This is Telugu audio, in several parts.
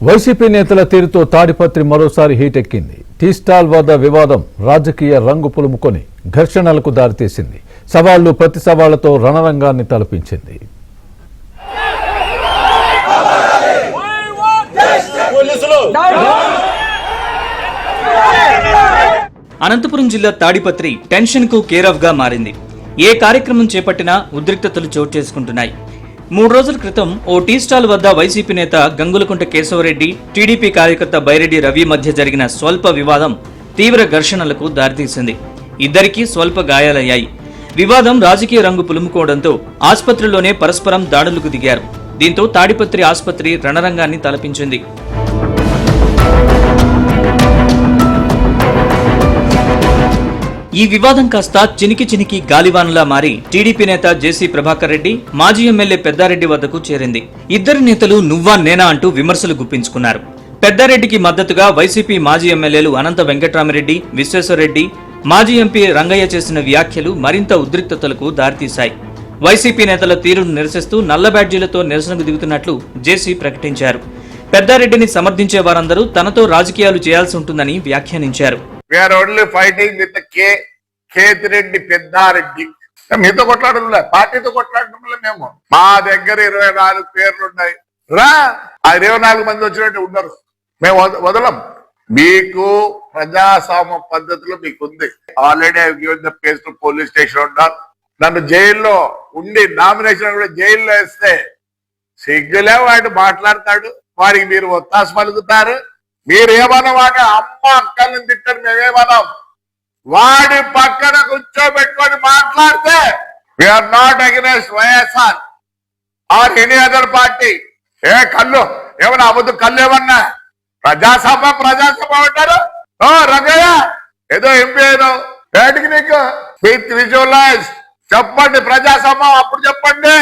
వైసీపీ నేతల తీరుతో తాడిపత్రి మరోసారి హీటెక్కింది. టీ స్టాల్ వద్ద వివాదం రాజకీయ రంగు పులుముకొని ఘర్షణలకు దారితీసింది. సవాళ్లు ప్రతి సవాళ్లతో రణరంగాన్ని తలపించింది. అనంతపురం జిల్లా తాడిపత్రి టెన్షన్ కు కేర్ ఆఫ్ గా మారింది. ఏ కార్యక్రమం చేపట్టినా ఉద్రిక్తతలు చోటు చేసుకుంటున్నాయి. 3 రోజుల క్రితం ఓ టీ స్టాల్ వద్ద వైసీపీ నేత గంగులకుంట కేశవరెడ్డి, టీడీపీ కార్యకర్త బైరెడ్డి రవి మధ్య జరిగిన స్వల్ప వివాదం తీవ్ర ఘర్షణలకు దారితీసింది. ఇద్దరికీ స్వల్ప గాయాలయ్యాయి. వివాదం రాజకీయ రంగు పులుముకోవడంతో ఆసుపత్రిలోనే పరస్పరం దాడులకు దిగారు. దీంతో తాడిపత్రి ఆసుపత్రి రణరంగాన్ని తలపించింది. ఈ వివాదం కాస్త చినికి గాలివానలా మారి టీడీపీ నేత జేసీ ప్రభాకర్ రెడ్డి, మాజీ ఎమ్మెల్యే పెద్దారెడ్డి వద్దకు చేరింది. ఇద్దరు నేతలు నువ్వా నేనా అంటూ విమర్శలు గుప్పించుకున్నారు. పెద్దారెడ్డికి మద్దతుగా వైసీపీ మాజీ ఎమ్మెల్యేలు అనంత వెంకట్రామిరెడ్డి, విశ్వేశ్వరరెడ్డి, మాజీ ఎంపీ రంగయ్య చేసిన వ్యాఖ్యలు మరింత ఉద్రిక్తతలకు దారితీశాయి. వైసీపీ నేతల తీరును నిరసిస్తూ నల్ల బ్యాడ్జీలతో నిరసనకు దిగుతున్నట్లు జేసీ ప్రకటించారు. పెద్దారెడ్డిని సమర్థించే వారందరూ తనతో రాజకీయాలు చేయాల్సి ఉంటుందని వ్యాఖ్యానించారు. We are only fighting with Kethireddy Peddareddy. మీతో కొట్లాడలే, పార్టీతో కొట్లాడటంలే. మేము మా దగ్గర 24 పేర్లు ఉన్నాయి. రా, ఆ 24 మంది వచ్చినట్టు ఉన్నారు. మేము వదలం. మీకు ప్రజాస్వామ్య పద్ధతిలో మీకు ఉంది. Already I given the case to police station ఉన్నారు. నన్ను జైల్లో ఉండి నామినేషన్ కూడా జైల్లో వేస్తే సిగ్గులే వాడు మాట్లాడతాడు. వాడికి మీరు ఒత్తాసు పలుకుతారు. మీరు ఏమన్నా వాడి అమ్మ అక్కల్ని తిట్టారు, మేమేమన్నాం. వాడి పక్కన కూర్చోబెట్టుకొని మాట్లాడితే we're not against YSR or any other party. ఏ కళ్ళు ఏమన్నా అబద్ధం, కళ్ళు ఏమన్నా ప్రజాసభ అంటారు. రంగయ్య ఏదో ఎంపీ అయినా బయటికి నీకు విత్ విజువలైజ్ చెప్పండి. ప్రజాసభ అప్పుడు చెప్పండి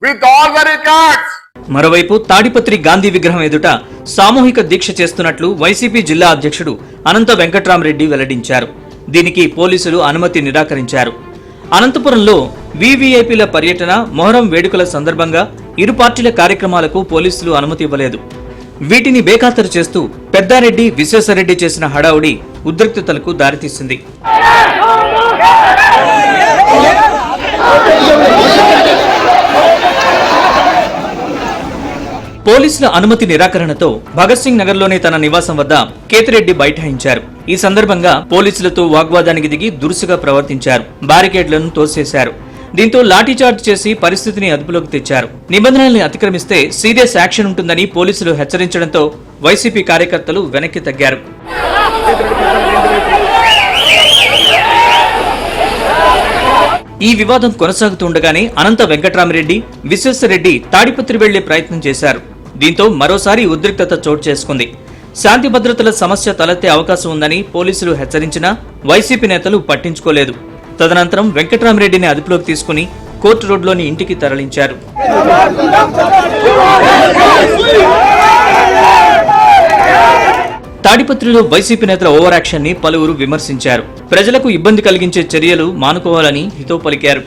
విత్ ఆల్ ద రికార్డ్స్. మరోవైపు తాడిపత్రి గాంధీ విగ్రహం ఎదుట సామూహిక దీక్ష చేస్తున్నట్లు వైసీపీ జిల్లా అధ్యక్షుడు అనంత వెంకట్రామిరెడ్డి వెల్లడించారు. దీనికి పోలీసులు అనుమతి నిరాకరించారు. అనంతపురంలో వీవీఐపీల పర్యటన, మొహరం వేడుకల సందర్భంగా ఇరు పార్టీల కార్యక్రమాలకు పోలీసులు అనుమతి ఇవ్వలేదు. వీటిని బేఖాతరు చేస్తూ పెద్దారెడ్డి, విశ్వేశ్వరరెడ్డి చేసిన హడావుడి ఉద్రిక్తతలకు దారితీసింది. పోలీసుల అనుమతి నిరాకరణతో భగత్ సింగ్ నగర్ లోని తన నివాసం వద్ద కేతిరెడ్డి బైఠాయించారు. ఈ సందర్భంగా పోలీసులతో వాగ్వాదానికి దిగి దురుసుగా ప్రవర్తించారు. బారికేడ్లను తోసేశారు. దీంతో లాఠీచార్జ్ చేసి పరిస్థితిని అదుపులోకి తెచ్చారు. నిబంధనల్ని అతిక్రమిస్తే సీరియస్ యాక్షన్ ఉంటుందని పోలీసులు హెచ్చరించడంతో వైసీపీ కార్యకర్తలు వెనక్కి తగ్గారు. ఈ వివాదం కొనసాగుతుండగానే అనంత వెంకట్రామిరెడ్డి, విశ్వేశ్వరరెడ్డి తాడిపత్రి వెళ్లే ప్రయత్నం చేశారు. దీంతో మరోసారి ఉద్రిక్తత చోటు చేసుకుంది. శాంతి భద్రతల సమస్య తలెత్తే అవకాశం ఉందని పోలీసులు హెచ్చరించినా వైసీపీ నేతలు పట్టించుకోలేదు. తదనంతరం వెంకట్రామిరెడ్డిని అదుపులోకి తీసుకుని కోర్టు రోడ్లోని ఇంటికి తరలించారు. తాడిపత్రిలో వైసీపీ నేతల ఓవర్ యాక్షన్ ని పలువురు విమర్శించారు. ప్రజలకు ఇబ్బంది కలిగించే చర్యలు మానుకోవాలని హితవు పలికారు.